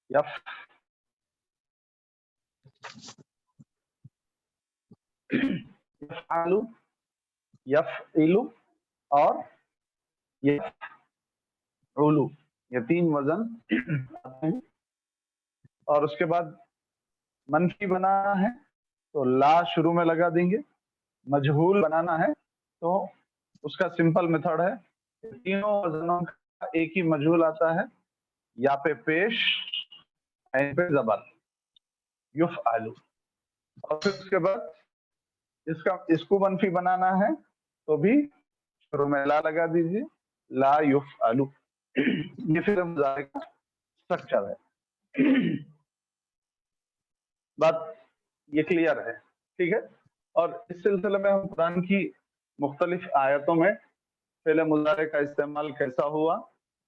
F यफआलु, यफइलु और यफउलु, ये 3 वजन आते हैं। और उसके बाद मनफी बनाना है तो ला शुरू में लगा देंगे, मजहूल बनाना है तो उसका सिंपल मेथड है, तीनों वजनों का एक ही मजहूल आता है, या पे पेश, ऐन पे जबर, युफआलु। और फिर उसके बाद इसको मनफी बनाना है तो भी शुरू में ला लगा दीजिए, ला युफआलु। ये फिर मुजारे का स्ट्रक्चर है। बात ये क्लियर है, ठीक है। और इस सिलसिले में हम कुरान की मुख्तलिफ आयतों में फेले मुजारे का इस्तेमाल कैसा हुआ,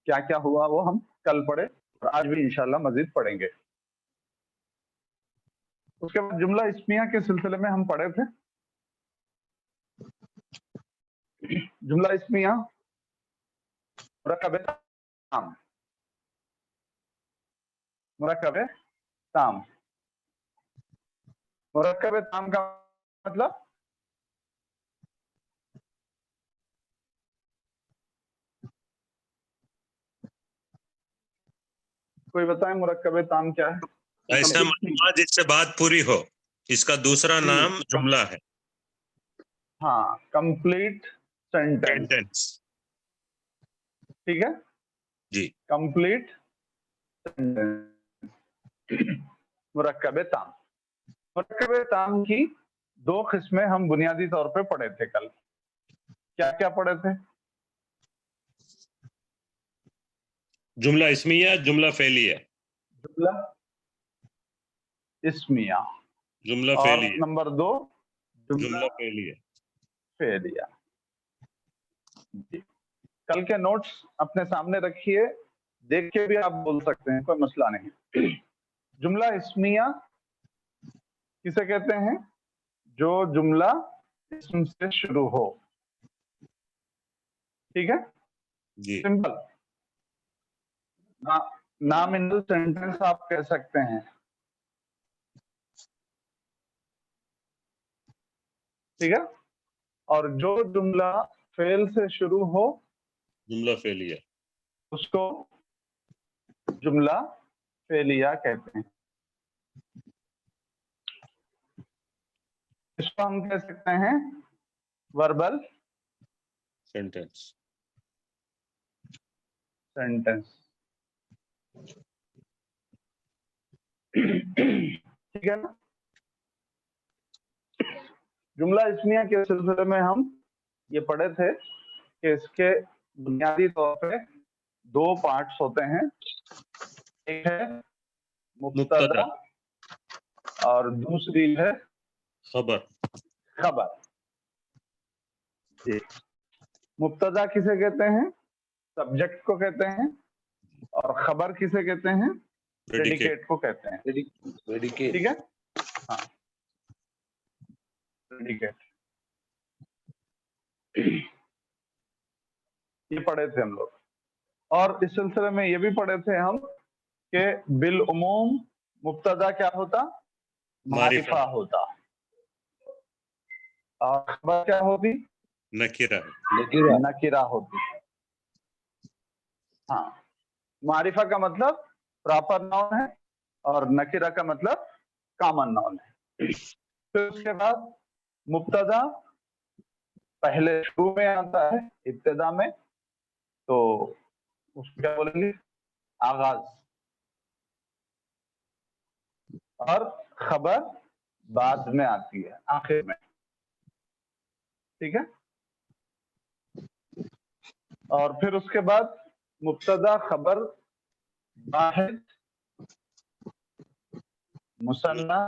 क्या क्या हुआ, वो हम कल पढ़े और आज भी इंशाल्लाह मजीद पढ़ेंगे। उसके बाद जुमला इस्मिया के सिलसिले में हम पढ़े थे। जुमला इस्मिया मुरक्कब ताम, मुरक्कब ताम, मुरक्कब ताम का मतलब कोई बताएं मुरक्कब ताम क्या है? ऐसा मजमूआ जिससे बात पूरी हो, इसका दूसरा नाम जुमला है। हाँ, कंप्लीट सेंटेंस, ठीक है जी। कंप्लीट सेंटेंस, मुरक्कब ताम। मुरक्कब ताम की 2 किस्में हम बुनियादी तौर पे पढ़े थे कल। क्या क्या पढ़े थे? जुमला इस्मिया, जुमला फेलिया। जुमला इस्मिया, जुमला और फेलिया, नंबर 2 जुमला फेलिया। फेलिया। कल के नोट्स अपने सामने रखिए, देख के भी आप बोल सकते हैं, कोई मसला नहीं। जुमला इस्मिया किसे कहते हैं? जो जुमला इस्म से शुरू हो, ठीक है जी। सिंपल। नॉमिनल सेंटेंस आप कह सकते हैं, ठीक है। और जो जुमला फेल से शुरू हो, जुमला फेलिया, उसको जुमला फेलिया कहते हैं। इसको हम कह सकते हैं वर्बल सेंटेंस। सेंटेंस, ठीक है ना। जुमला इस्मिया के सिलसिले में हम ये पढ़े थे कि इसके बुनियादी तौर पे 2 पार्ट्स होते हैं, एक है मुब्तदा और दूसरी है खबर। खबर। मुब्तदा किसे कहते हैं? सब्जेक्ट को कहते हैं। और खबर किसे कहते हैं? प्रेडिकेट को कहते हैं। प्रेडिकेट, ठीक है। हाँ, प्रेडिकेट ये पढ़े थे हम लोग। और इस सिलसिले में ये भी पढ़े थे हम कि बिल उमूम मुब्तदा क्या होता? मारिफा होता, और खबर क्या होती? नकीरा। नकीरा होती। हाँ, मारिफा का मतलब प्रॉपर नाउन है और नकीरा का मतलब कॉमन नाउन है। फिर उसके बाद मुब्तदा पहले शुरू में आता है, इब्तिदा में, तो उसको क्या बोलेंगे? आगाज। और खबर बाद में आती है, आखिर में, ठीक है। और फिर उसके बाद मुब्तदा, खबर, वाहिद, मुसन्ना,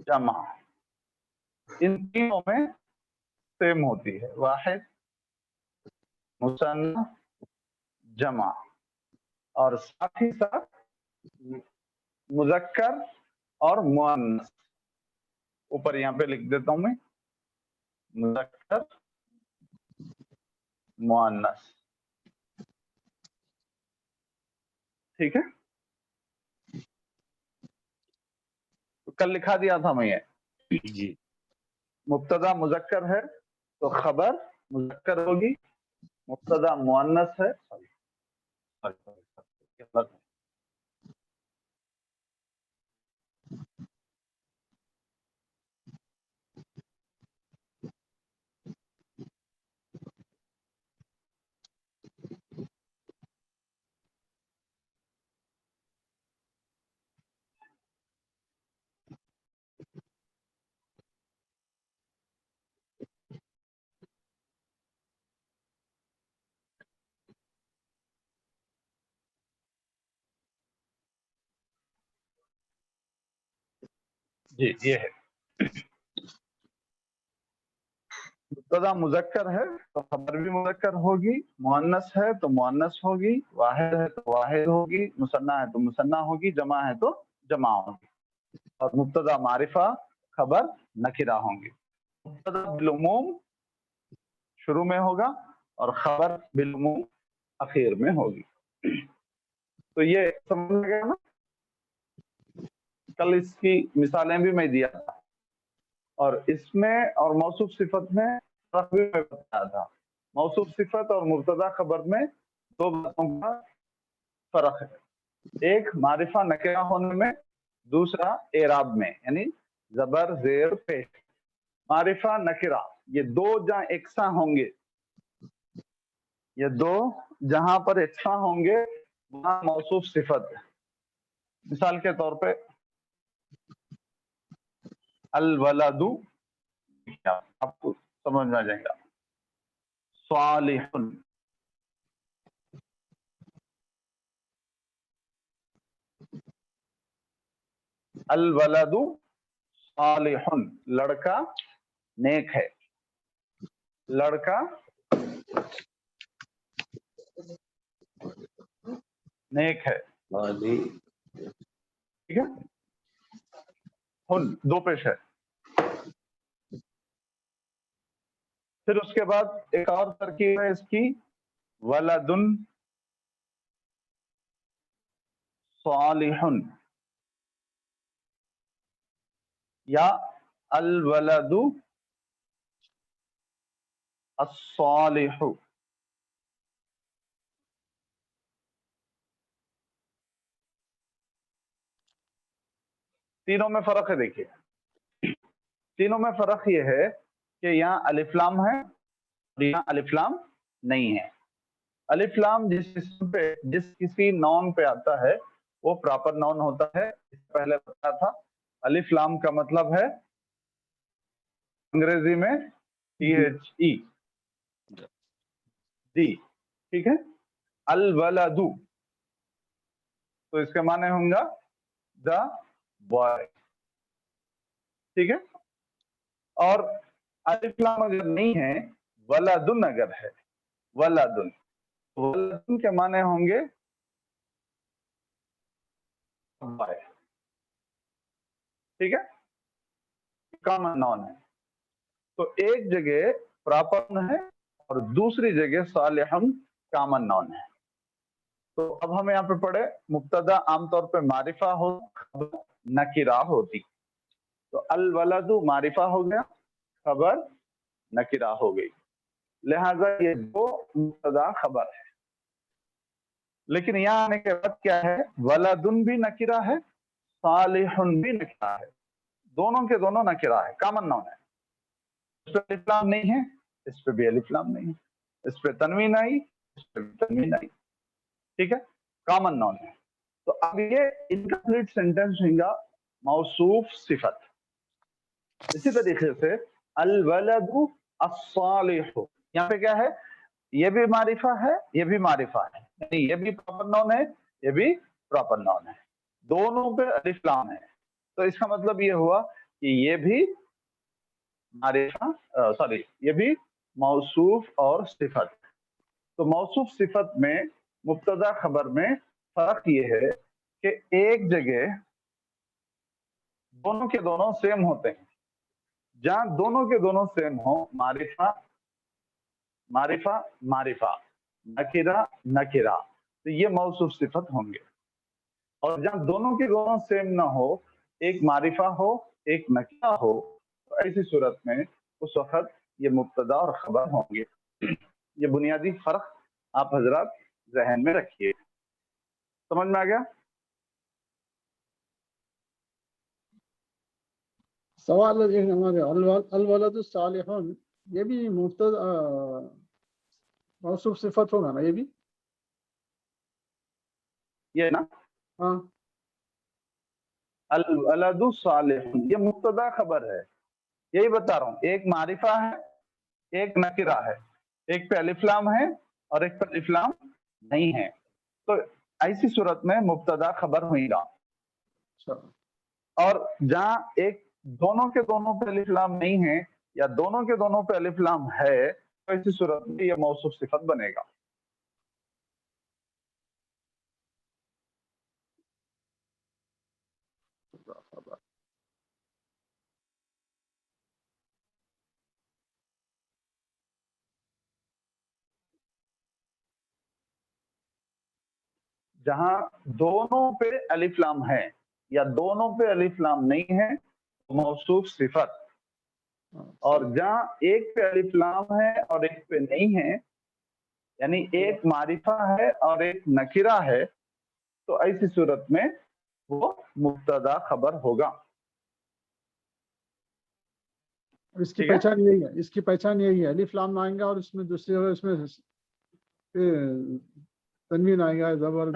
जमा, इन तीनों में सेम होती है, वाहिद, मुसन्ना, जमा। और साथ ही साथ मुज़क्कर और मुअन्नस, ऊपर यहाँ पे लिख देता हूं मैं, मुज़क्कर, मुअन्नस। ठीक है, तो कल लिखा दिया था मैं ये जी मुब्तदा मुजक्कर है तो खबर मुजक्कर होगी, मुब्तदा मुअन्नस है जी, ये है मुब्तदा मुजक्कर है तो खबर भी मुजक्कर होगी, मुअन्नस है तो मुअन्नस होगी, वाहिद है तो वाहिद होगी, मुसन्ना है तो मुसन्ना होगी, जमा है तो जमा होगी। और मुब्तदा मारिफा खबर नकिरा होंगी। मुब्तदा बिलुमूम शुरू में होगा और खबर बिलुमूम आखिर में होगी। तो ये समझ गया ना, कल इसकी मिसालें भी मैं दिया था और इसमें और मौसूफ सिफत में फर्क भी मैं बताया था। मौसूफ सिफत और मुब्तदा खबर में दो बातों का फर्क है, एक मारिफा नकिरा होने में, दूसरा एराब में, यानी जबर जेर पेश। मारिफा नकिरा ये दो जहां एकसा होंगे, ये दो जहां पर एकसा होंगे वहां मौसूफ सिफत है। मिसाल के तौर पे अल वलदू, आपको समझ में आ जाएगा, सालिहुन, अल वलदू सालिहुन, लड़का नेक है, लड़का नेक है, ठीक है। हुन दो पेश है। फिर उसके बाद एक और तरकीब है इसकी, वलदुन सालिहुन या अल वलदु अस्सालिहु। तीनों में फर्क है। देखिए तीनों में फर्क ये है कि यहाँ अलिफ्लाम है और यहाँ अलिफ्लाम नहीं है। अलिफ्लाम जिस किसी नॉन पे आता है वो प्रॉपर नॉन होता है। पहले बताया था अलिफ्लाम का मतलब है अंग्रेजी में THE दी, ठीक है। अल वलदू तो इसके माने होंगे द बॉय, ठीक है। और अलिफ्लाम अगर नहीं है, वलदुन अगर है, वलदुन, वलदुन के माने होंगे बॉय, ठीक है, कॉमन नाउन है। तो एक जगह प्रॉपर नाउन है और दूसरी जगह सालिहुन कॉमन नाउन है। तो अब हम यहाँ पे पढ़े, मुब्तदा आमतौर पे मारिफा हो, खबर नकिरा होती। तो अल वलदु मारिफा हो गया, खबर नकिरा हो गई, लिहाजा ये दो मुब्तदा खबर है। लेकिन यहाँ आने के बाद क्या है, वलदुन भी नकिरा है, सालिहुन भी नकिरा है, दोनों के दोनों नकिरा है, कॉमन नाउन है। इस पे अलिफ्लाम नहीं है, इस पे भी अलिफ्लाम नहीं है, इस पे तनवीन आई, इस पे भी तनवीन आई, ठीक है, कॉमन नाउन है। तो अब ये इनकम्प्लीट सेंटेंस होगा मौसूफ सिफत। इसी तरीके से अल वलदु अस्सालिहु, यहाँ पे क्या है, ये भी मारिफा है, ये भी मारिफा है, यानी ये भी प्रॉपर नाउन है, ये भी प्रॉपर नाउन है, दोनों पे अलिफ्लाम है। तो इसका मतलब ये हुआ कि ये भी मारिफा, सॉरी, ये भी मौसूफ और सिफत। तो मौसूफ सिफत में मुब्तदा खबर में फर्क ये है कि एक जगह दोनों के दोनों सेम होते हैं, जहां दोनों के दोनों सेम हो, मारिफा मारिफा मारिफा, नकिरा नकिरा, तो ये मौसूफ सिफत होंगे। اور جہاں دونوں کے دونوں سیم نہ ہو، ایک معرفہ ہو ایک نکرہ ہو، تو ایسی صورت میں اس وقت یہ مبتدا اور خبر ہوں گے۔ یہ بنیادی فرق آپ حضرات ذہن میں رکھیے۔ سمجھ میں آ گیا؟ سوال ہمارے الولد الصالحون، یہ بھی مبتدا موصوف صفت ہوگا نا؟ یہ بھی یہ نا ہاں، الولد الصالح یہ مبتدا خبر ہے، یہی بتا رہا ہوں۔ ایک معرفہ ہے ایک نکرہ ہے، ایک پہ الف لام ہے اور ایک پہ الف لام نہیں ہے، تو ایسی صورت میں مبتدا خبر ہوئے گا۔ اور جہاں ایک دونوں کے دونوں پہ الف لام نہیں ہے یا دونوں کے دونوں پہ الف لام ہے، تو ایسی صورت میں یہ موصوف صفت بنے گا۔ جہاں دونوں پہ الف لام ہے یا دونوں پہ الف لام نہیں ہے، موصوف صفت۔ اور جہاں ایک پہ الف لام ہے اور ایک پہ نہیں ہے، یعنی ایک معرفہ ہے اور ایک نکرہ ہے، تو ایسی صورت میں وہ مبتدا خبر ہوگا۔ اس کی پہچان یہی ہے، اس کی پہچان یہی ہے، الف لام آئیں گا اور اس میں دوسرے اس میں تنوین آئے گا، زبر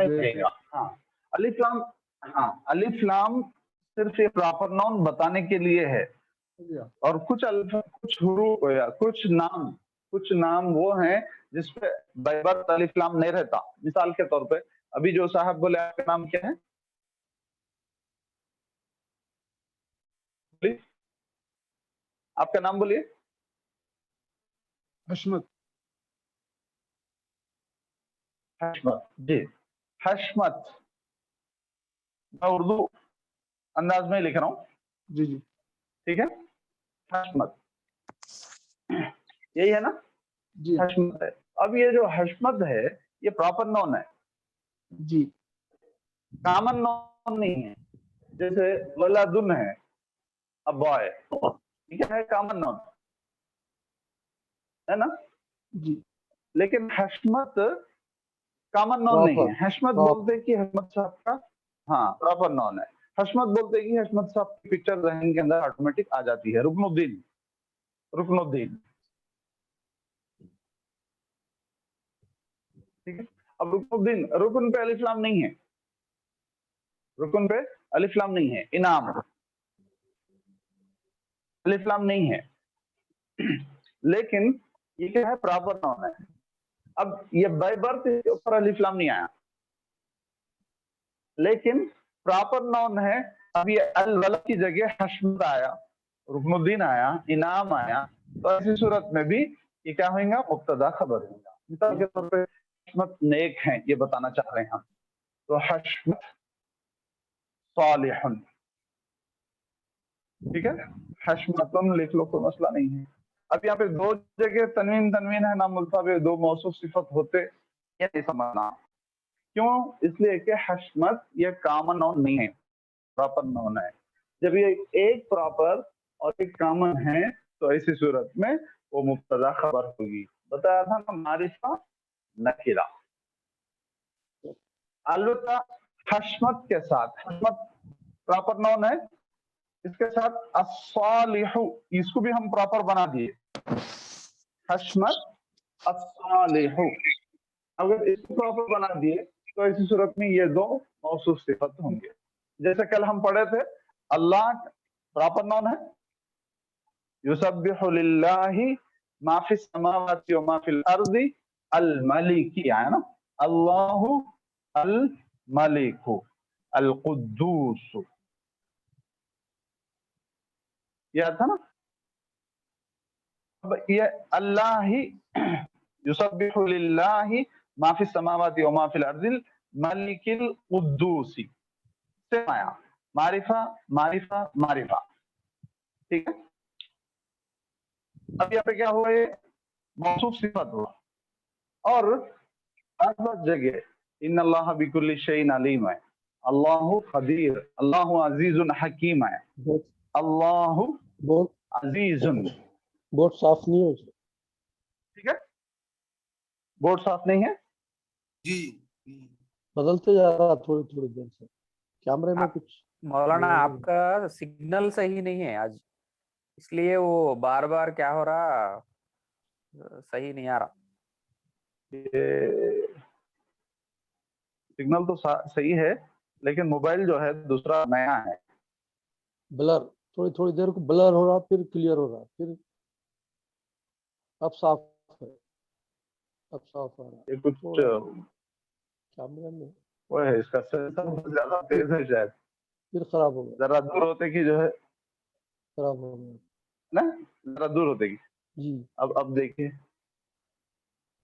ہاں الف لام، ہاں الف لام صرف یہ پراپر ناؤن بتانے کے لیے ہے، اور کچھ حروف یا کچھ نام وہ ہیں جس پہ بیبرت الف لام نہیں رہتا۔ مثال کے طور پہ ابھی جو صاحب بولے آپ کا نام کیا ہے؟ آپ کا نام بولیے۔ حشمت۔ حشمت، جی حشمت، میں اردو انداز میں لکھ رہا ہوں، جی جی ٹھیک ہے۔ حشمت یہی ہے نا؟ جی حشمت ہے۔ اب یہ جو حشمت ہے یہ پراپر نون ہے، جی، کامن نون نہیں ہے۔ جیسے ولدن ہے، اب بوائے، ٹھیک ہے، کامن نون ہے نا؟ جی، لیکن حشمت کامن نون نہیں ہے۔ حشمت بولتے کہ حشمت صاحب کا، ہاں پراپر نون ہے۔ حشمت بولتے کہ حشمت صاحب کی پکچر ذہن کے اندر آٹومیٹک آ جاتی ہے، رکن الدین، رکن الدین، ٹھیک ہے۔ اب رکن الدین، رکن پہ الف لام نہیں ہے، رکن پہ الف لام نہیں ہے، انعام الف لام نہیں ہے، لیکن یہ کیا ہے؟ پراپر نون ہے۔ اب یہ بائی برتھ اس کے اوپر الف لام نہیں آیا، لیکن پراپر نون ہے۔ اب یہ الولد کی جگہ حشمت آیا، رکن الدین آیا، انعام آیا، تو ایسی صورت میں بھی یہ کیا ہوئیں گا؟ مبتدا خبر ہوئیں گا۔ مثال کے طور پہ حشمت نیک ہیں، یہ بتانا چاہ رہے ہیں ہم، تو حشمت صالح، ٹھیک ہے، حشمتن لکھ لو، کوئی مسئلہ نہیں ہے۔ اب یہاں پہ دو جگہ تنوین ہے، نام ملتبع، دو موصوف صفت ہوتے، یہ نہیں سمجھنا کیوں؟ اس لیے کہ حشمت یہ کامن نون نہیں ہے، پراپر نون ہے۔ جب یہ ایک پراپر اور ایک کامن ہے تو ایسی صورت میں وہ مبتدا خبر ہوگی۔ بتایا تھا نا، معرفہ نکرہ۔ البتہ حشمت کے ساتھ، حشمت پراپر نون ہے، اس کے ساتھ الصالح، اس کو بھی ہم پراپر بنا دیے، حشمت الصالح، اگر اس کو پراپر بنا دیے تو ایسی صورت میں یہ دو موصوف صفت ہوں گے۔ جیسے کل ہم پڑھے تھے، اللہ پراپر نون ہے، یسبح للہ ما فی السماوات و ما فی الارض الملک، آیا نا، اللہ الملک القدوس، یہ تھا نا۔ اب یہ اللہ ہی، یسبح للہ ما فی السماوات و ما فی الارض الملک القدوس سے آیا، معرفہ معرفہ معرفہ، ٹھیک ہے۔ اب یہاں پہ کیا ہوا؟ یہ موصوف صفت ہوا، اور بعض جگہ ان اللہ بکل شیء علیم ہے، اللہ قدیر, اللہ عزیز حکیم ہے, بہت اللہ بہت عزیز. بہت صاف نہیں ہو سکتا. ٹھیک ہے, بورڈ صاف نہیں ہے. جی بدلتے جا رہا تھوڑی تھوڑی دیر سے کیمرے میں کچھ. مولانا آپ کا سگنل صحیح نہیں ہے آج, اس لیے وہ بار بار کیا ہو رہا, صحیح نہیں آ رہا. یہ سگنل تو صحیح ہے, لیکن موبائل جو ہے دوسرا نیا ہے. بلر تھوڑی تھوڑی دیر کو بلر ہو رہا, پھر کلیئر ہو رہا, پھر اب صاف ہے, اب صاف آ رہا. یہ کچھ کیمرے میں وہ ہے, اس کا سینسر زیادہ تیز ہے شاید, پھر خراب ہو گیا, ذرا دور ہوتے کی جو ہے خراب ہو گیا. نا, ذرا دور ہوتے کی. جی اب دیکھیے,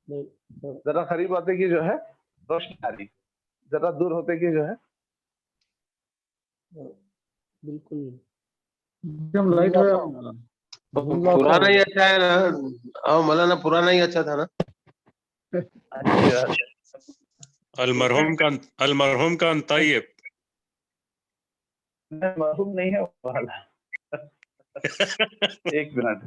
نہیں, ذرا قریب آتے کی جو ہے روشنی آ رہی, ذرا دور ہوتے کی جو ہے بالکل لائٹ ہے. پرانا ہی اچھا ہے نا. ہاں مولانا پرانا ہی اچھا تھا نا. المرحوم کا طیب. معلوم نہیں ہے والا. ایک منٹ,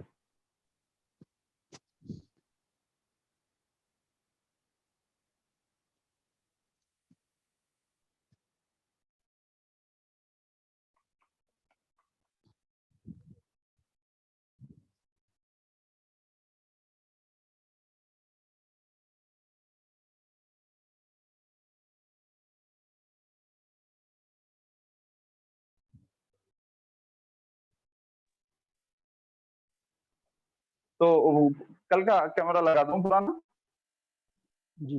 تو کل کا کیمرہ لگا دوں پرانا. جی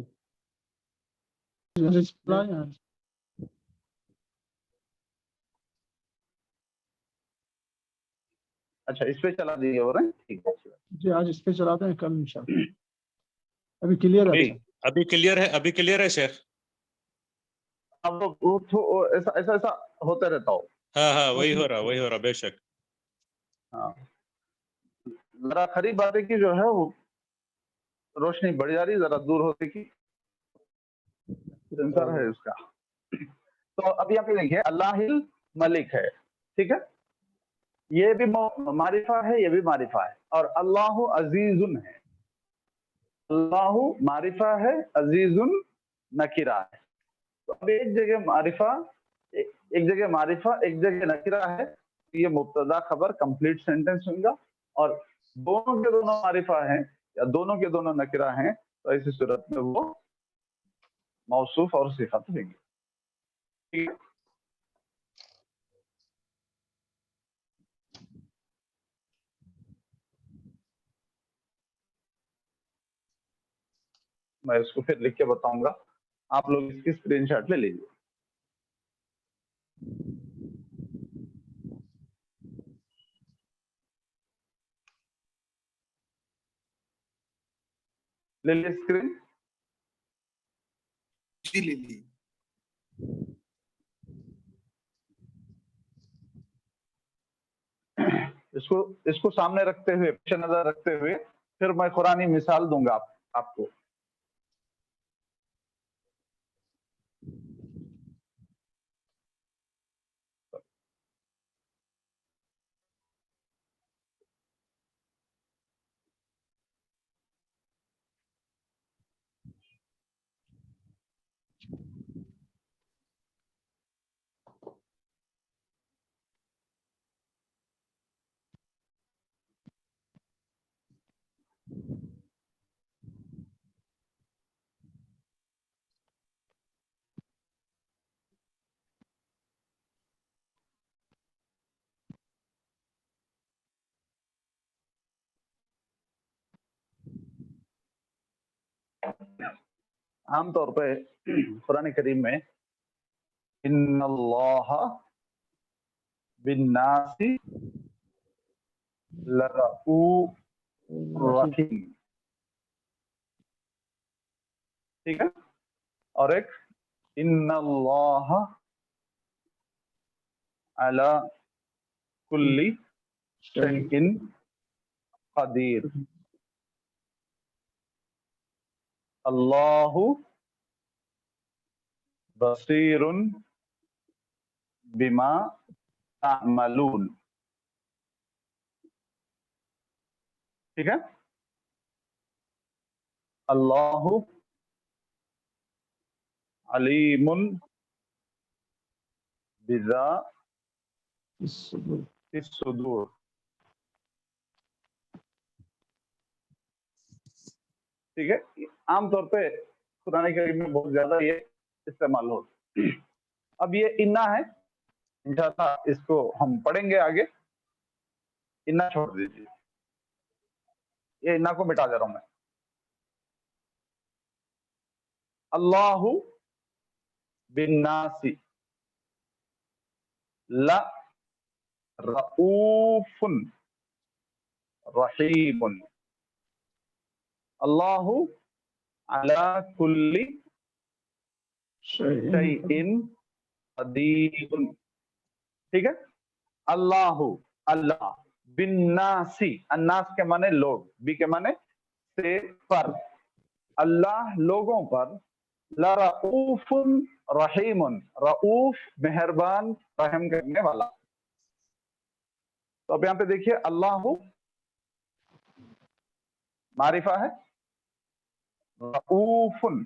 اچھا, اس پہ چلا دیجیے ہو رہے ہیں. ٹھیک ہے, جی آج اس پہ چلاتے ہیں, کل انشاءاللہ. ابھی کلیئر ہے. ابھی کلیئر ہے, ابھی کلیئر ہے شیخ. اب ایسا ایسا ہوتا رہتا ہو. ہاں ہاں, وہی ہو رہا بے شک. ہاں, ذرا قریب آتے کی جو ہے وہ روشنی بڑھ جا رہی, ذرا دور ہوتے کی سینسر ہے اس کا. تو اب یہاں پہ دیکھیے, اللہ ملک ہے. ٹھیک ہے, یہ بھی معرفہ ہے, یہ بھی معرفہ ہے, اور اللہ عزیز ہے. اللہ معرفہ ہے, عزیز نکرہ ہے. تو اب ایک جگہ معرفہ, ایک جگہ معرفہ, ایک جگہ نکرہ ہے. یہ مبتدا خبر کمپلیٹ سینٹنس ہوگا, اور دونوں کے دونوں معرفہ ہیں یا دونوں کے دونوں نکرہ ہیں, تو ایسی صورت میں وہ موصوف اور صفت ہوگی. ٹھیک ہے, میں اس کو پھر لکھ کے بتاؤں گا, آپ لوگ اس کی اسکرین شاٹ لے لیجیے. لے لیے اسکرین. جی لے لی. اس کو سامنے رکھتے ہوئے, پیش نظر رکھتے ہوئے, پھر میں قرآنی مثال دوں گا آپ کو. عام طور پہ قرآن کریم میں ان اللہ بالناس لرؤوف رحیم, ٹھیک ہے, اور ایک ان اللہ علی کل شیء قدیر. اللہ بصیر बिमा तामलून। ठीक है, अल्लाहु अलीमुन बिज़ातिस सुदूर। ठीक है, आमतौर पे कुरान करीम में बहुत ज्यादा ये इस्तेमाल हो। अब ये इन्ना है, इंशाअल्लाह इसको हम पढ़ेंगे आगे। इन्ना छोड़ दीजिए, ये इन्ना को मिटा दे रहा हूं मैं। अल्लाहु बिन्नासी ला रऊफुन रहीमुन। अल्लाहु अला कुल्ली शैइन कदीर। ठीक है, अल्लाहु अल्लाह, बिन्नासी, अन्नास के माने लोग, बी के माने से, पर, अल्लाह लोगों पर, लरऊफुन रहीमुन, रऊफ मेहरबान रहम करने वाला। तो अब यहां पे देखिए, अल्लाहु मारिफा है, रऊफुन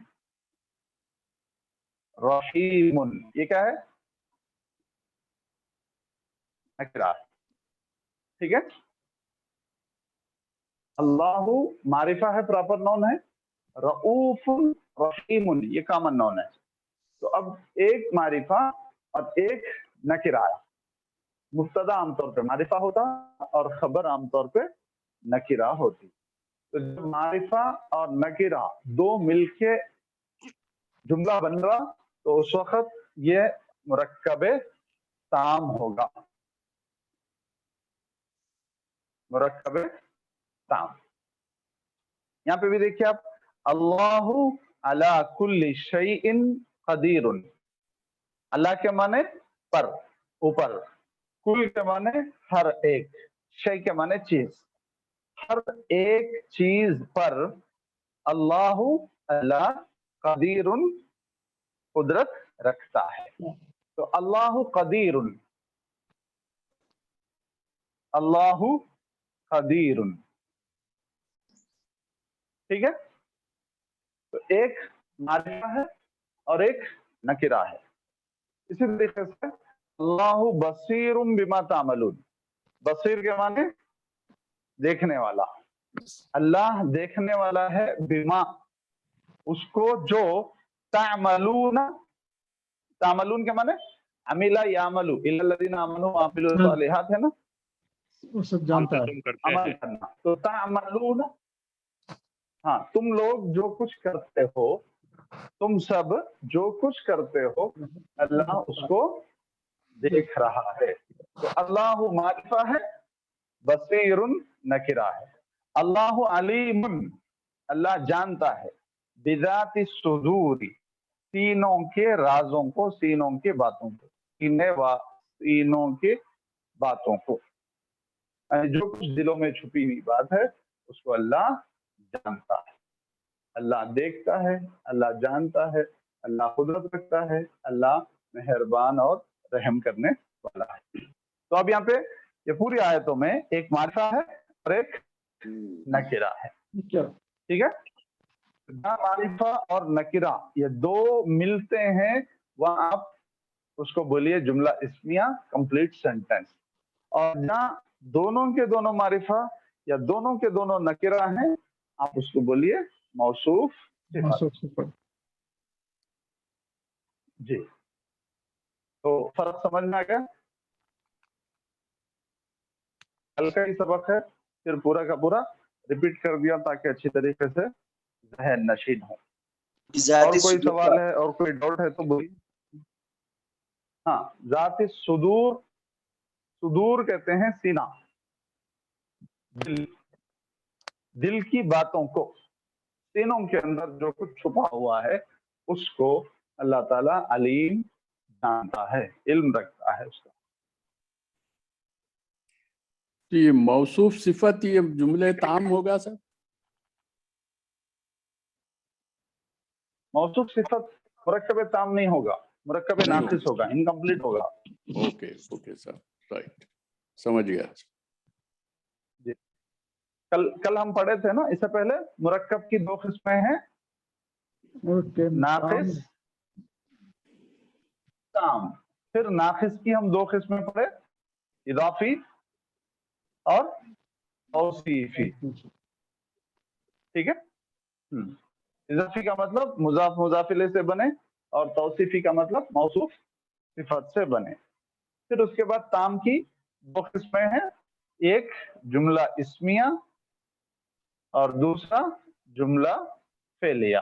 रहीमुन ये क्या है, नकरा है। ठीक है, अल्लाहु मारिफा है, प्रॉपर नाउन है, रऊफुन रहीमुन ये कॉमन नाउन है। तो अब एक मारिफा और एक नकिरा है। मुब्तदा आमतौर पे मारिफा होता और खबर आमतौर पे नकिरा होती। तो जब मारिफा और नकिरा दो मिलके जुमला बन रहा तो उस वक्त ये मुरक्कबे ताम होगा, मुरक्कबे ताम। यहाँ पे भी देखिए आप, अल्लाहु अला कुल्ली शैइन कदीरुन। अल्लाह के माने पर, ऊपर, कुल के माने हर एक, शै के माने चीज, हर एक चीज पर अल्लाहु अल्लाह कदीरुन कुदरत रखता है। तो अल्लाहु कदीरुन, अल्लाहु कदीरुन। ठीक है, तो एक मारिफा है और एक नकिरा है। इसी तरीके से अल्लाहु बसीरुम बिमा तामलून, बसीर के माने देखने वाला, अल्लाह देखने वाला है, बिमा उसको जो, तामलून, तामलून के माने अमिला यामलू इल्लल्लज़ीना आमनू व अमिलुस सालिहात है ना, वो सब जानता है। तुम करते अमल हैं। करना। तो तामलून, हाँ तुम लोग जो कुछ करते हो, तुम सब जो कुछ करते हो, अल्लाह उसको देख रहा है। तो अल्लाह मारिफा है, बसीरुन नकिरा है। अल्लाह अलीमुन, अल्लाह जानता है, बिज़ाति सुदूरी, सीनों के राजों को, सीनों के बातों को, सीनों के बातों को, जो कुछ दिलों में छुपी हुई बात है उसको अल्लाह जानता है। अल्लाह देखता है, अल्लाह जानता है, अल्लाह कुदरत रखता है, अल्लाह मेहरबान और रहम करने वाला है। तो अब यहाँ पे ये पूरी आयतों में एक मारिफा है और एक नकिरा है। क्या ठीक है, जहाँ मारिफा और नकिरा ये दो मिलते हैं वहां आप उसको बोलिए जुमला इस्मिया, कंप्लीट सेंटेंस। और जहाँ दोनों के दोनों मारिफा या दोनों के दोनों नकिरा हैं आप उसको बोलिए मौसूफ सिफत। जी, तो फर्क समझ में आ गया। कल का ही सबक है, फिर पूरा का पूरा रिपीट कर दिया ताकि अच्छी तरीके से जहन नशीन हो। और कोई सवाल है और कोई डाउट है तो बोलिए। हाँ, जाति सुदूर, सुदूर कहते हैं सीना, दिल, दिल की बातों को, सीनों के अंदर जो कुछ छुपा हुआ है उसको अल्लाह ताला अलीम जानता है, इल्म रखता है उसका। तो ये मौसूफ सिफत ये जुमले ताम होगा सर? मौसूफ सिफत मुरक्कब ताम नहीं होगा, मुरक्कब नाकिस होगा, इनकम्प्लीट होगा। ओके ओके सर, राइट, समझ गया। कल हम पढ़े थे ना, इससे पहले मुरक्कब की दो किस्में हैं, ओके, नाकिस, ताम। फिर नाकिस की हम दो किस्में पढ़े, इदाफी और तौसीफी। ठीक है। इजाफी का मतलब मुजाफ मुजाफिले से बने और तौसीफी का मतलब मौसूफ सिफत से बने। फिर उसके बाद ताम की दो किस्में हैं, एक जुमला इस्मिया और दूसरा जुमला फेलिया।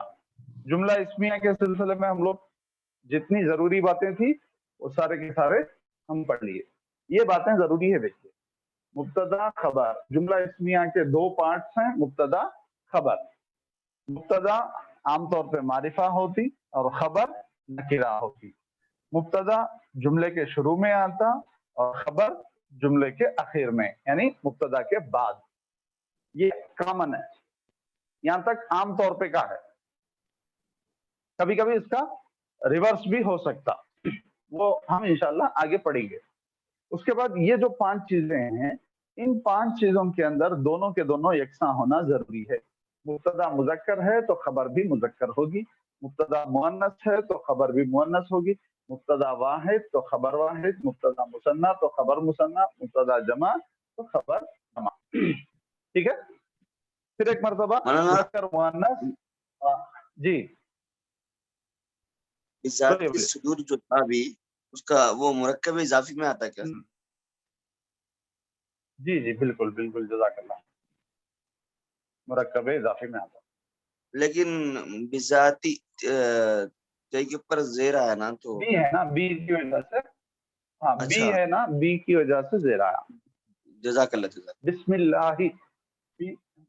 जुमला इस्मिया के सिलसिले में हम लोग जितनी जरूरी बातें थी वो सारे के सारे हम पढ़ लिए। ये बातें जरूरी है। देखिए, मुब्तदा खबर, जुमला इस्मिया के दो पार्ट्स हैं, मुब्तदा खबर। मुब्तदा आमतौर पे मारिफा होती और खबर नकिरा होती। मुब्तदा जुमले के शुरू में आता और खबर जुमले के आखिर में, यानी मुब्तदा के बाद। ये कॉमन है, यहां तक आमतौर पे का है। कभी कभी इसका रिवर्स भी हो सकता, वो हम इंशाल्लाह आगे पढ़ेंगे। उसके बाद ये जो 5 चीजें हैं, इन 5 चीजों के अंदर दोनों के दोनों यकसां होना जरूरी है। मुब्तदा मुज़क्कर है तो खबर भी मुज़क्कर होगी, मुब्तदा मुअन्नस है तो खबर भी मुअन्नस होगी, मुब्तदा वाहिद तो खबर वाहिद, मुब्तदा मुसन्ना तो खबर मुसन्ना, मुब्तदा जमा तो खबर जमा। ठीक है। फिर एक मर्तबा मुज़क्कर मुअन्नस। जी इजाफी सुदूर जो था अभी, उसका वो मुरक्कब इजाफी में आता क्या? जी जी बिल्कुल बिल्कुल, जज़ाकल्लाह, मुरक्कब इजाफी में आता। लेकिन बिजाती के ऊपर जेर आया ना, तो बी है ना, बी की वजह से। हाँ अच्छा। बी है ना, बी की वजह से जेर आया। जज़ाकल्लाह जज़ाकल्लाह। बिस्मिल्लाही,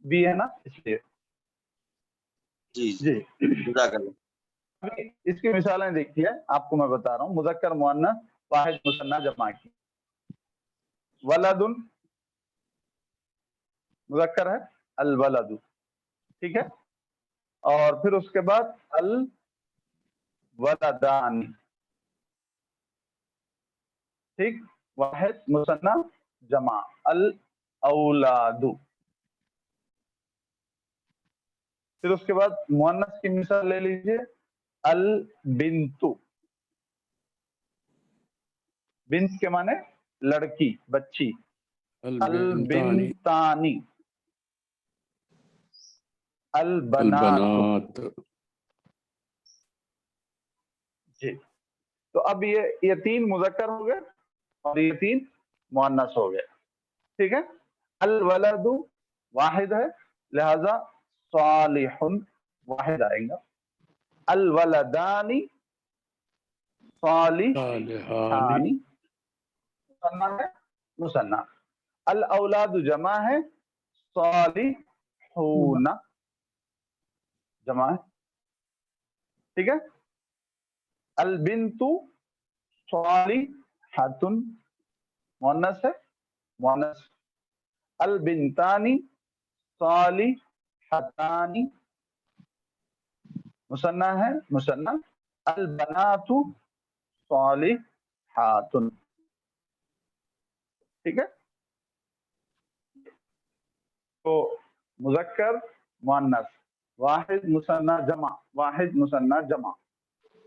बी है ना, इसलिए। जी जी जज़ाकल्लाह। अभी इसकी मिसालें देखिए, आपको मैं बता रहा हूँ। मुज़क्कर मुअन्नस वाहिद मुसन्ना जमा की। वलदुन मुज़क्कर है, अल वलदु, ठीक है। और फिर उसके बाद अल वलदानी, ठीक, वाहिद मुसन्ना जमा, अल औलादु। फिर उसके बाद मुअन्नस की मिसाल ले लीजिए, अल बिन्तु। बिन्त के माने लड़की, बच्ची। अल बिन्तानी, अल बनातु। अलबनात। जी, तो अब ये 3 मुज़क्कर हो गए और ये 3 मुअन्नस हो गए। ठीक है। अल वलदु वाहिद है, लिहाजा सालिहुन वाहिद आएगा। अल वलदानी सालिहानी, मुसन्ना है, मुसन्ना। अल औलादु जमा है, सालिहूना जमा है। ठीक है। अल बिन्तु सालिहातुन मुअन्नस है, मुअन्नस। अल बिन्तानी सालिहतानी मुसन्ना है, मुसन्ना। अल बनातु सालिहातुन। ठीक है। तो मुज़क्कर मुअन्नस, वाहिद मुसन्ना जमा, वाहिद मुसन्ना जमा,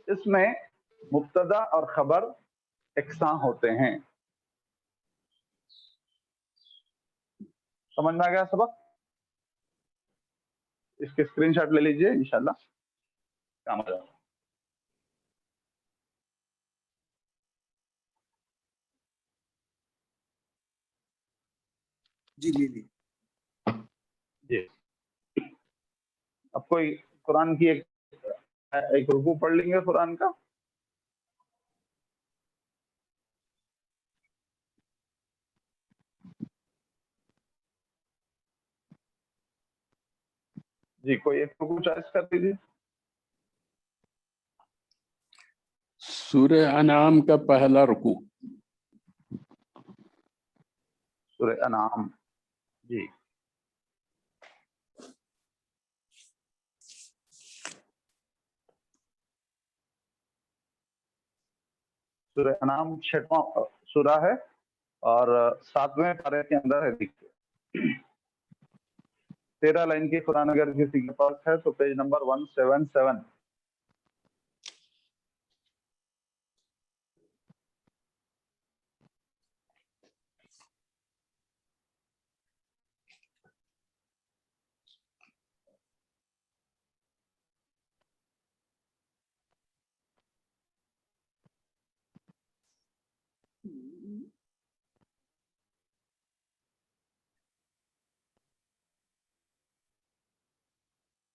इसमें मुब्तदा और खबर यकसां होते हैं। समझ में आ गया सबक? इसके स्क्रीनशॉट ले लीजिए, इंशाल्लाह काम आ जाएगा। जी जी जी। जी, अब कोई कुरान की एक रुकू पढ़ लेंगे कुरान का। जी, कोई एक रुकू चॉइस कर दीजिए। सूरह अनाम का पहला रुकू। सूरह अनाम। जी, سورہ انعام 6واں سورہ ہے اور 7ویں پارے کے اندر ہے. دیکھیے 13 لائن کی قرآن اگر کسی کے پاس ہے تو پیج نمبر 177.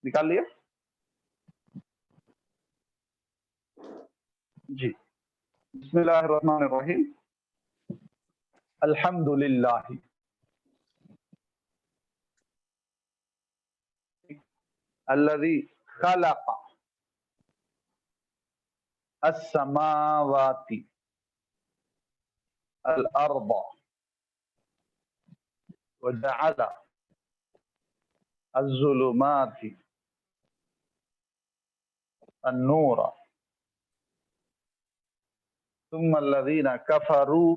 نکال لیا جی. بسم اللہ الرحمن الرحیم. الحمد للہ الذی خلق السماوات الارض وجعل الظلمات النور ثم الذين كفروا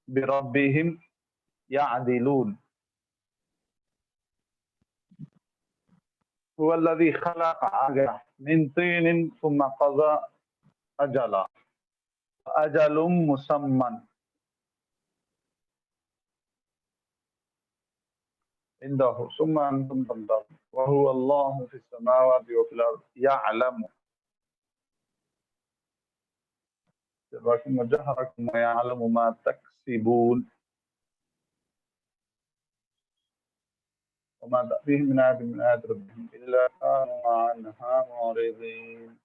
بربهم يعدلون. هو الذي خلق من طين ثم قضى أجلا أجل مسمى عنده ثم أنتم تمترون وهو الله في السماوات وفي الأرض يعلم سركم وجهركم ويعلم ما تكسبون وما تأتيهم من آية من آيات ربهم إلا كانوا عنها معرضين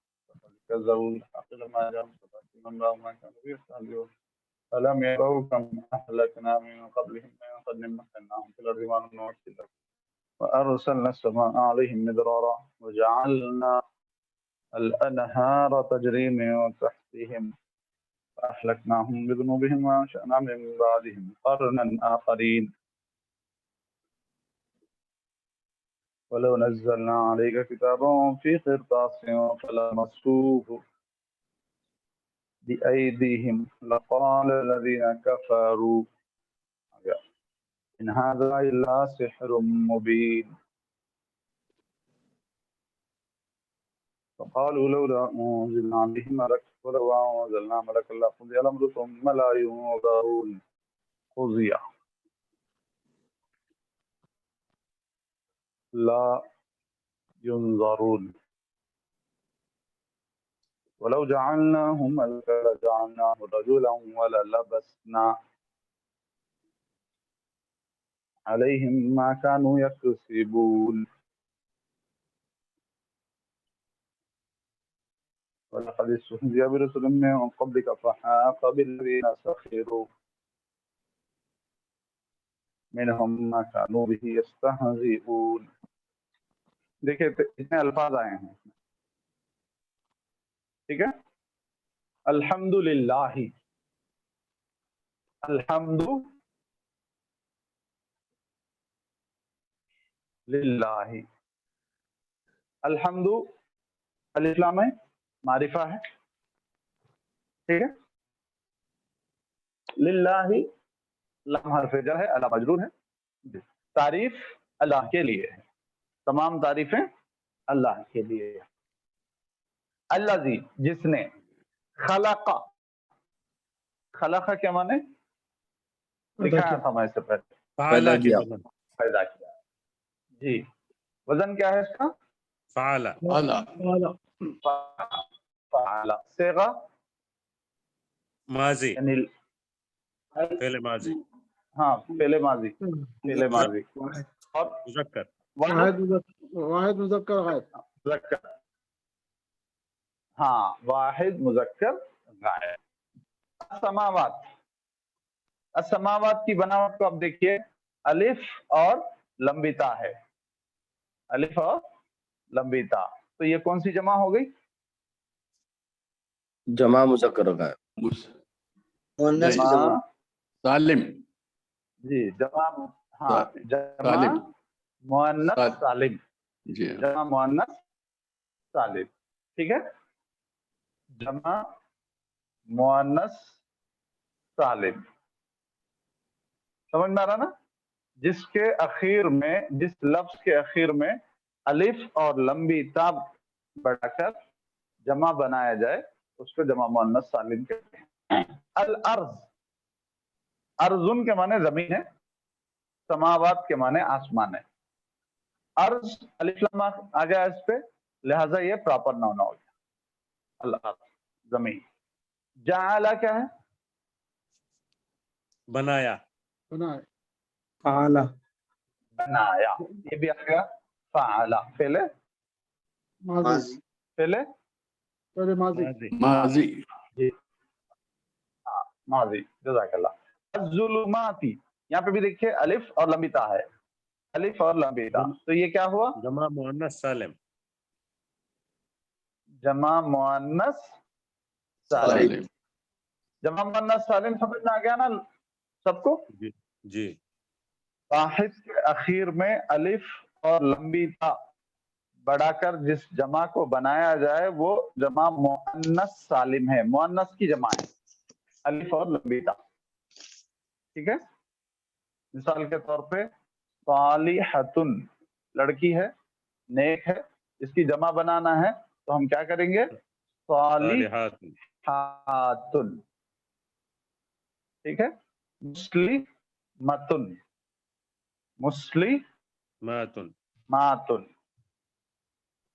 كذبوا بالحق لما جاءهم فتأتيهم الله ما كانوا يستهزئون ألم يروا كم أهلكنا من قبلهم من قرن مكناهم في الأرض ما لم نمكن لهم وأرسلنا السماء عليهم مدرارا وجعلنا الأنهار تجري من تحتهم فأهلكناهم بذنوبهم وأنشأنا من بعدهم قرنا آخرين ولو نزلنا عليك كتابا في قرطاس فلمسوه بأيديهم لقال الذين كفروا إن هذا إلا سحر مبين فقالوا لولا أنزل عليه ملك ولو أنزلنا ملكا لقضي الأمر ثم لا ينظرون قضي لا ينظرون ولو جعلناه ملكا لجعلناه رجلا وللبسنا عليهم ما كانوا يكسبون ولقد استهزئ برسل من قبلك فحاق بالذين سخروا منهم ما كانوا به يستهزئون. دیکھیں اتنے الفاظ آئے ہیں ٹھیک ہے. الحمد للہ الحمد للہ الحمد الف لام ہے معرفہ ہے ٹھیک ہے. للہ لام حرف جر ہے اللہ مجرور ہے. تعریف اللہ کے لیے ہے تمام تعریفیں اللہ کے لیے. الذی جس نے خلق خلق کیا معنی دکھایا تھا میں اس سے پہلے فعلا کیا پیدا کیا جی. وزن کیا ہے اس کا فعلا فعل صیغہ ماضی یعنی پہلے ماضی ہاں پہلے ماضی اور مذکر واحد مذکر غائب. مذکر ہاں واحد مذکر غائب. السماوات السماوات کی بناوٹ کو آپ دیکھیے الف اور لمبی تا ہے الف اور لمبی تا تو یہ کون سی جمع ہو گئی جمع مذکر کا ہے جمع سالم جی جمع ہاں جمع سالم مؤنث سالم جی جمع مؤنث سالم ٹھیک ہے. جمع मुअन्नस सालिम। समझ में आ रहा ना? जिसके अखीर में, जिस लफ्ज के अखीर में अलिफ और लंबी ता बढ़ाकर जमा बनाया जाए उसको जमा मुअन्नस सालिम कहते हैं। अल अर्ज, अर्जुन के माने जमीन है, समावात के माने आसमान है। अर्ज अलिफ लम आ गया इस पे, लिहाजा ये प्रॉपर नाउन हो गया। अल अर्ज जमीन। जाअला क्या है? बनाया। बनाए। फाला बनाया। ये भी आ गया फाला। पहले माजी, पहले पहले माजी। माजी। माजी। जज़ाकल्लाह। अज़्ज़ुलुमाती, यहाँ पे भी देखिए अलिफ और लंबी ता है, अलिफ और लंबी ता, तो ये क्या हुआ? जमा मुअन्नस सालिम। जमा मुअन्नस सालिम। सालिम। जमा मुअन्नस सालिम समझ में आ गया ना सबको? जी जी। वाहिद के अखीर में अलिफ और लंबी ता बढ़ाकर जिस जमा को बनाया जाए वो जमा मुअन्नस सालिम है। मुअन्नस की जमा है अलिफ और लंबी ता। ठीक है? मिसाल के तौर पे सालिहतुन, लड़की है, नेक है, इसकी जमा बनाना है तो हम क्या करेंगे? सालिहात। सालिहातुन। ठीक है? मुस्लिमतुन, मुस्लिमातुन, मातुन।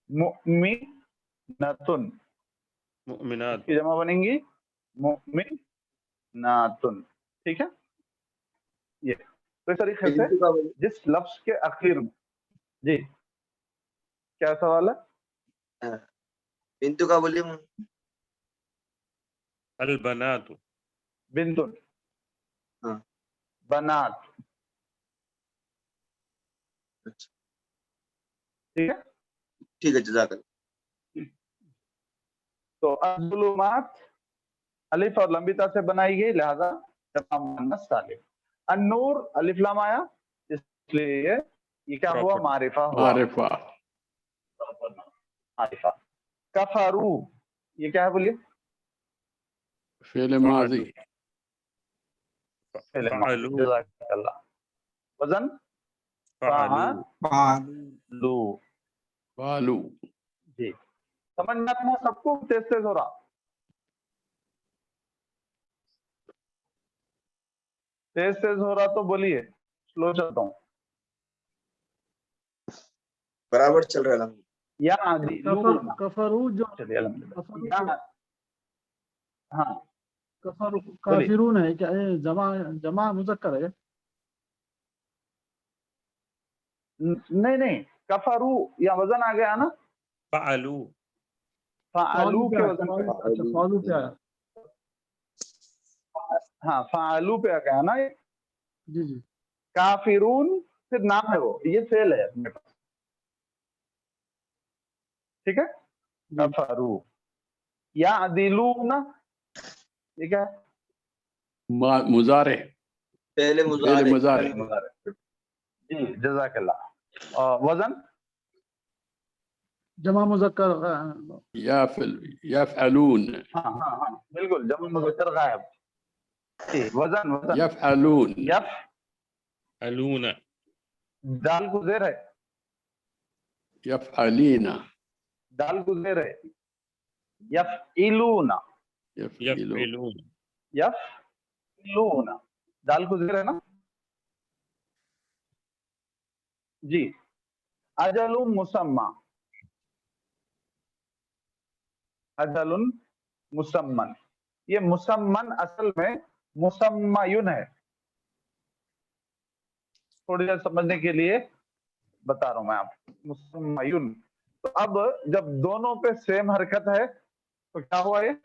मुमिनतुन, मुमिनात। इसकी जमा बनेंगी मुमिनातुन। ठीक है? ये तो इस तरीके से जिस लफ्ज के आखिर में, जी क्या सवाल है? बिंदु का बोलिए। अल बनातु। बिंतुन, हाँ। बनात। अच्छा, ठीक है? ठीक है, जज़ाकल्लाह। तो अज़्ज़ुलुमात अलिफ और लंबी ता से बनाई गई, लिहाजा जमा मुअन्नस सालिम। अन्नूर अलिफ लाम आया, इसलिए ये क्या हुआ? Proper. मारिफा हुआ। मारिफा। मारिफा। कफरू, ये क्या है बोलिए? फेल माजी। फ़अलू। जज़ाकल्लाह। वजन फ़अलू। फ़अलू। फालू। जी समझ में आता है सबको? तेज तेज हो रहा? तेज तेज हो रहा तो बोलिए, स्लो चलता हूँ। बराबर चल रहा है। या आदिलूना। कफरू जो चलिए अल्हम्दुलिल्लाह। कफरू या हाँ कफरू काफिरून है क्या? ये जमा जमा मुज़क्कर है? नहीं नहीं, कफरू या वजन आ गया ना? फ़अलू। फालू के वजन पे। अच्छा, फालू पे आया। हाँ फालू पे आ गया ना ये। जी जी। काफिरून फिर नाम है वो, ये फेल है अपने पास। ठीक है? कफरू। या अदिलूना, ये क्या है? मुजारे। पहले फेल मुजारे। मुजारे। जी जज़ाकल्लाह। वजन जमा मुज़क्कर यफ़अलून। हाँ हाँ हाँ बिल्कुल, जमा मुज़क्कर गायब। जी वजन वजन यफ़अलून। यफ, अलूना। दाल को ज़ेर है, यफ़अलीना। दाल को ज़ेर है। यफ़इलूना, यफ़इलून। यफ़इलून। यफ़इलूना, दाल को ज़ेर है ना? जी। अजलुन मुसम्मा, अजलुन मुसम्मन। ये मुसम्मन असल में मुसम्मायुन है। थोड़ी देर समझने के लिए बता रहा हूं मैं आपको। मुसम्मायुन, तो अब जब दोनों पे सेम हरकत है तो क्या हुआ ये?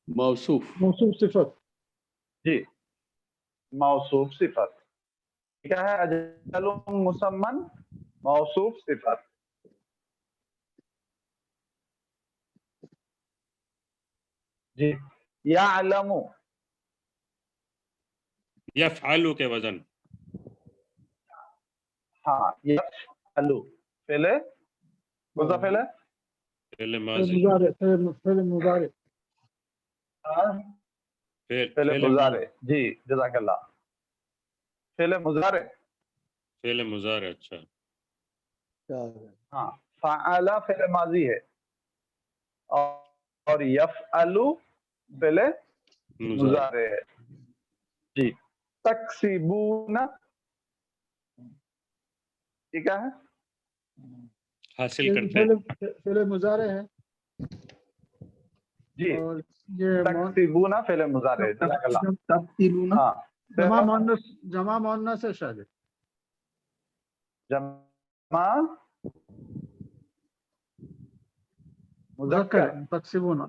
मौसूफ। मौसूफ सिफत। जी मौसूफ सिफत। क्या है? अजलुन मुसम्मन मौसूफ सिफत। जी। यालमु, यफ़अलू के वजन। हाँ यफ़अलु, पहले कौन सा पहले? पहले फिर माजी। मुजारे, फिर मुजारे। फेले मुजारे, जी जज़ाकल्लाह। फेले मुजारे, फेले मुजारे, अच्छा। क्या है? हाँ, फ़अला फेले माजी है और यफ़अलु फेले मुजारे, मुजारे है। जी, तक्सिबूना ये क्या है? हासिल करते हैं। फेले मुजारे है जी, और ये तक्सिबूना फेले मुजारे है, जज़ाकल्लाह। तब्दीलूना हाँ, जमा मुअन्नस है शायद। जमा मुज़क्कर मुज़क्कर, तक्सिबूना।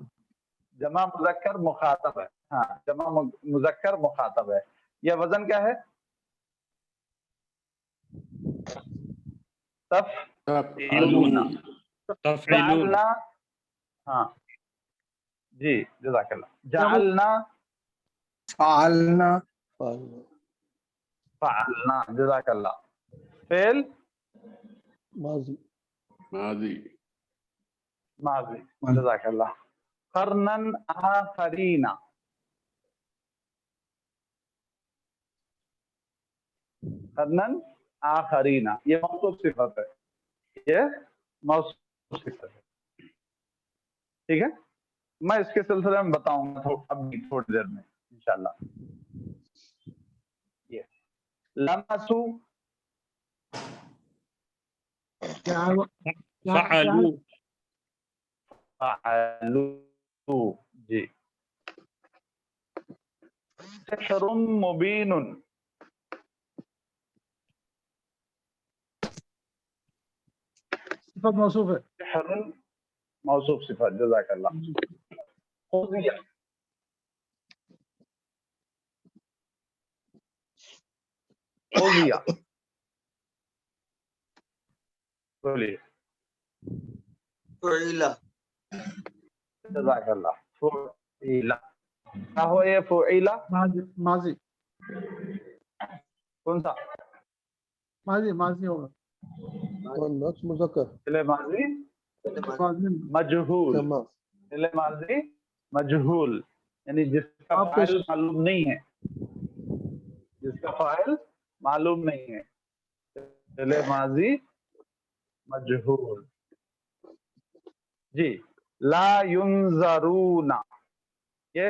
जमा मुज़क्कर मुखातब है। हाँ, जमा मुज़क्कर मुखातब है। यह वजन क्या है? तफ़ईलूना। तफ़ईलून, फ़अलना, हाँ जी जज़ाकल्लाह। जअलना, फ़अलना पालना, फ़अलना, जज़ाकल्लाह। फेल माजी, माजी, माजी, जज़ाकल्लाह। क़र्नन आखरीना, क़र्नन आखरीना, ये मौसूफ सिफत है, ये मौसूफ सिफत है। ठीक है, मैं इसके सिलसिले में बताऊंगा अभी थोड़ी देर में इंशाल्लाह। ये लमसू, फ़अलू, फ़अलू, जी। सिहरुम मुबीनुन, सिफ़त मौसूफ है। सिहरुन मौसूफ सिफत, जज़ाकल्लाह। खुज़िया, खुज़िया, बोलिए। फुइला, जज़ाकल्लाह। फुइला, क्या हो ये फुइला? माजी कौन सा? माजी होगा। मुअन्नस मुज़क्कर, फिले माजी माजी मजहूल, जमा, फिले माजी मजहूल, यानी जिसका आप पेश- फाइल मालूम नहीं है, जिसका फाइल मालूम नहीं है। फिले माजी मजहूल, जी। ला युनजरूना, ये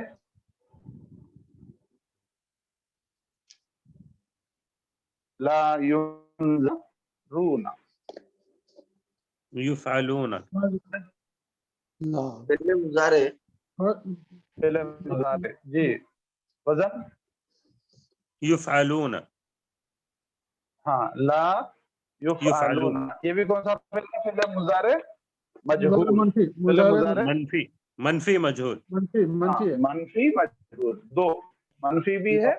ला युनजरूना, युफ़अलून, ला, फेले मुजारे, फिले मुजारे, जी। वजन, युफ़अलून, हाँ, ला युफ़अलून, युफ़अलूना, ये भी कौन सा फिले मुजारे? मजहूल, मनफी फिले मुजारे मुजारे मनफी, मनफी मजहूल, मनफी है। मनफी मजहूल, दो मनफी भी है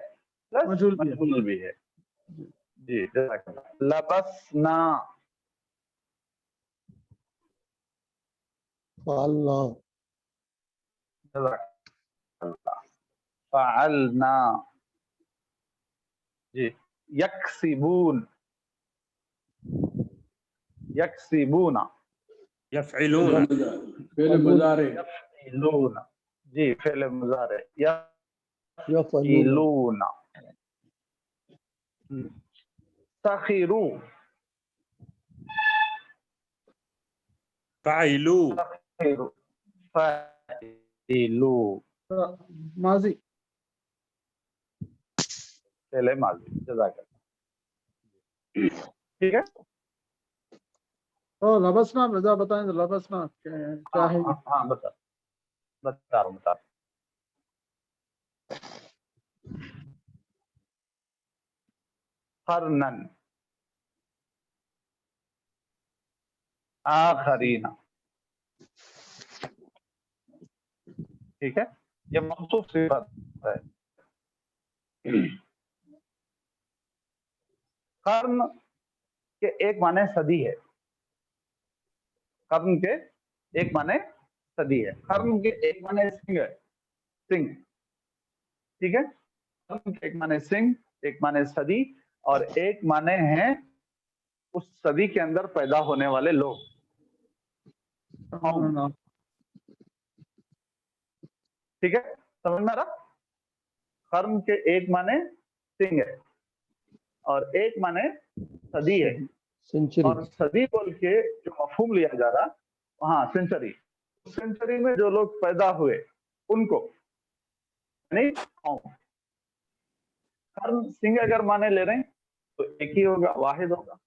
प्लस मजहूल भी है। मजहूल भी है, जी जज़ाकल्लाह। लबसना, पालना, जज़ाकल्लाह। फ़अलना, जी। यक्सिबून, यक्सिबूना, यफ़इलून, फेले मुजारे, यफ़इलूना, जी फेले मुजारे, यफ़अलूना, यफ़इलूना। सखिरू, फ़अइलू, सखिरू, फ़अइलू, माजी फेले माजी, जज़ाकल्लाह। ठीक है, तो लबसना रजा बताएं तो लबसना क्या है? हाँ बता रहा हूँ। क़र्नन आखरीना, ठीक है, ये मौसूफ सिफत है। कर्न के एक माने सदी है, कर्न के एक माने सदी है, कर्न के एक माने सिंह है, सिंह, ठीक है। कर्न के एक माने सिंह, एक माने सदी, और एक माने हैं उस सदी के अंदर पैदा होने वाले लोग। ठीक है, समझ में आ रहा? कर्म के एक माने सिंह है और एक माने सदी है, सेंचुरी और सदी बोल के जो मफहूम लिया जा रहा, हाँ सेंचुरी, सेंचुरी में जो लोग पैदा हुए उनको यानी कर्म सिंह अगर माने ले रहे हैं तो एक ही होगा, वाहिद होगा।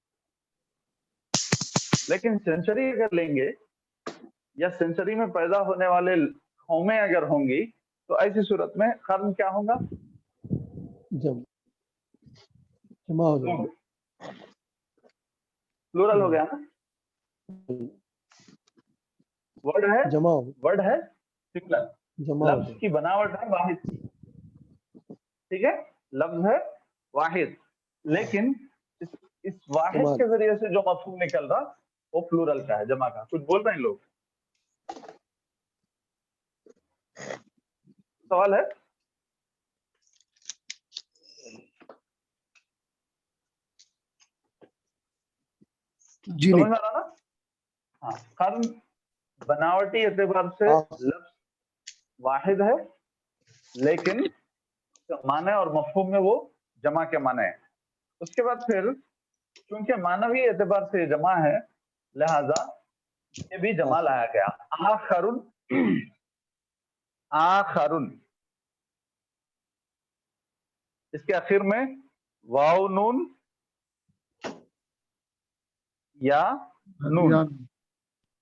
लेकिन सेंचुरी अगर लेंगे या सेंचुरी में पैदा होने वाले कौमें अगर होंगी तो ऐसी सूरत में कर्म क्या होगा? जमा हो जाएगा, प्लूरल हो गया ना, वर्ड है, जमा हो, वर्ड है सिंगुलर, जमा हो लफ्ज जाएगा। की बनावट है वाहिद, ठीक है, लफ्ज है वाहिद, लेकिन इस वाहिद जमा। के जरिए से जो मफहूम निकल रहा वो प्लूरल का है, जमा का। कुछ बोल रहे हैं लोग? सवाल है? जी समझ नहीं। में आ रहा ना? हाँ, कर्म बनावटी एतबार से लफ्ज वाहिद है, लेकिन माने और मफहूम में वो जमा के माने हैं। उसके बाद फिर क्योंकि मानवी एतबार से जमा है, लिहाजा ये भी जमा लाया गया। आखरुन, आखरुन, इसके आखिर में वाव नून या नून,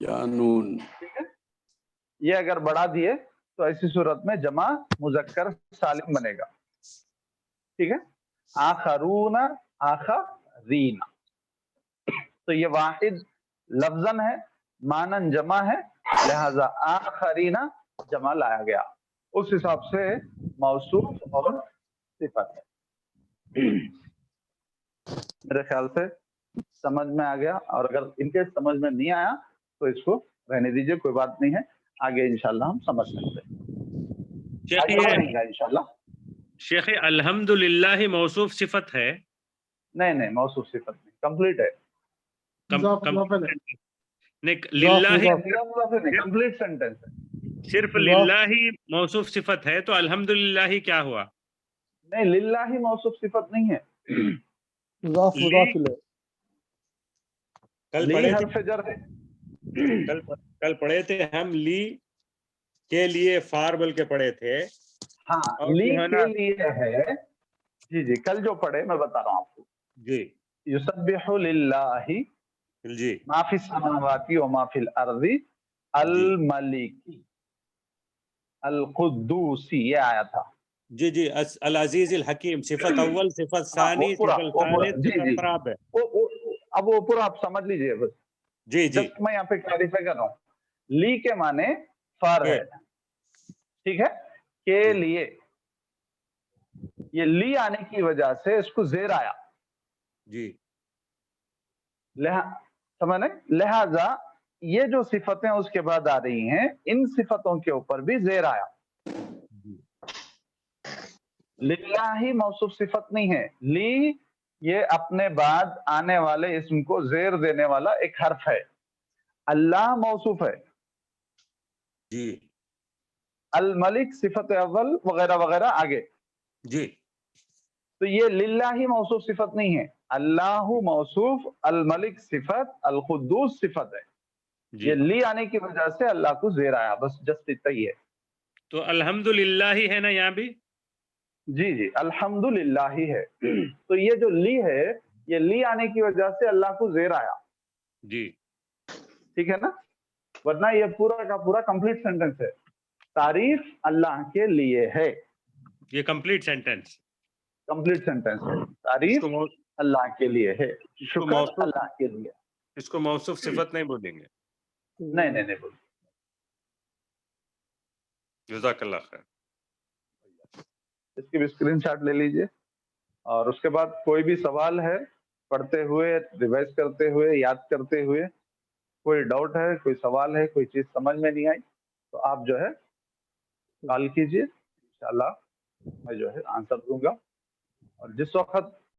या नून, ठीक है, ये अगर बढ़ा दिए तो ऐसी सूरत में जमा मुजक्कर सालिम बनेगा, ठीक है। आखरूना, आखरीना, तो ये वाहिद लफ्जन है, मानन जमा है, लिहाजा आखरीना जमा लाया गया। उस हिसाब से मौसूफ और सिफत है। मेरे ख्याल से समझ में आ गया, और अगर इनके समझ में नहीं आया तो इसको रहने दीजिए, कोई बात नहीं है, आगे इंशाल्लाह हम समझ सकते हैं, आगे बढ़ेंगे इंशाल्लाह। शेख अल्हम्दुलिल्लाह मौसूफ सिफत है? नहीं नहीं, मौसूफ सिफत नहीं, कंप्लीट है, कंप्लीट सेंटेंस है। सिर्फ लिल्लाही मौसूफ सिफत है तो अल्हम्दुलिल्लाह क्या हुआ? नहीं, लिल्लाही मौसूफ सिफत नहीं है, कल ली पढ़े थे, हर्फ जर है। कल पढ़े थे हम, ली के लिए फार बोल के पढ़े थे। हाँ, और ली जो है के ना, लिए है, जी जी, कल जो पढ़े मैं बता रहा हूँ आपको जी युसब्बिहु लिल्लाही जी मा फिस समावाति व मा फिल अर्दी अल मलिकी अल कुद्दूसी, ये आया था। जी जी, अल अजीज अल हकीम, सिफत अव्वल, सिफत सानी, सिफत सालिस, जी सिफत जी, राब है। अब वो पूरा आप समझ लीजिए बस, जी जी, जस्ट मैं यहाँ पे क्लैरिफाई कर रहा हूँ। ली के माने फार है, ठीक है, के लिए, ये ली आने की वजह से इसको जेर आया, जी समझे, लिहाजा ये जो सिफतें उसके बाद आ रही हैं, इन सिफतों के ऊपर भी जेर आया। लिल्लाही मौसूफ सिफत नहीं है, ली ये अपने बाद आने वाले इसम को जेर देने वाला एक हर्फ है। अल्लाह मौसूफ है, जी अल मलिक सिफत अव्वल वगैरह वगैरह आगे, जी, तो ये लिल्लाही मौसूफ सिफत नहीं है, अल्लाहु मौसूफ, अल मलिक सिफत, अल खुद्दूस सिफत है। जी। ये ली आने की वजह से अल्लाह को जेर आया, बस जस्ट इतना ही है। तो अल्हम्दुलिल्लाह ही है ना यहाँ भी? जी जी, अल्हम्दुलिल्लाह ही है। तो ये जो ली है, ये ली आने की वजह से अल्लाह को जेर आया, जी, ठीक है ना, वरना ये पूरा का पूरा कंप्लीट सेंटेंस है। तारीफ अल्लाह के लिए है, ये कंप्लीट सेंटेंस, कंप्लीट सेंटेंस है, तारीफ अल्लाह के लिए है, शुक्र अल्लाह के लिए। इसको मौसूफ सिफत नहीं बोलेंगे? नहीं नहीं नहीं बोल। जज़ाकल्लाह खैर। इसकी भी स्क्रीनशॉट ले लीजिए, और उसके बाद कोई भी सवाल है पढ़ते हुए, रिवाइज करते हुए, याद करते हुए, कोई डाउट है, कोई सवाल है, कोई चीज समझ में नहीं आई, तो आप जो है कॉल कीजिए, इंशाल्लाह मैं जो है आंसर दूंगा। और जिस वक्त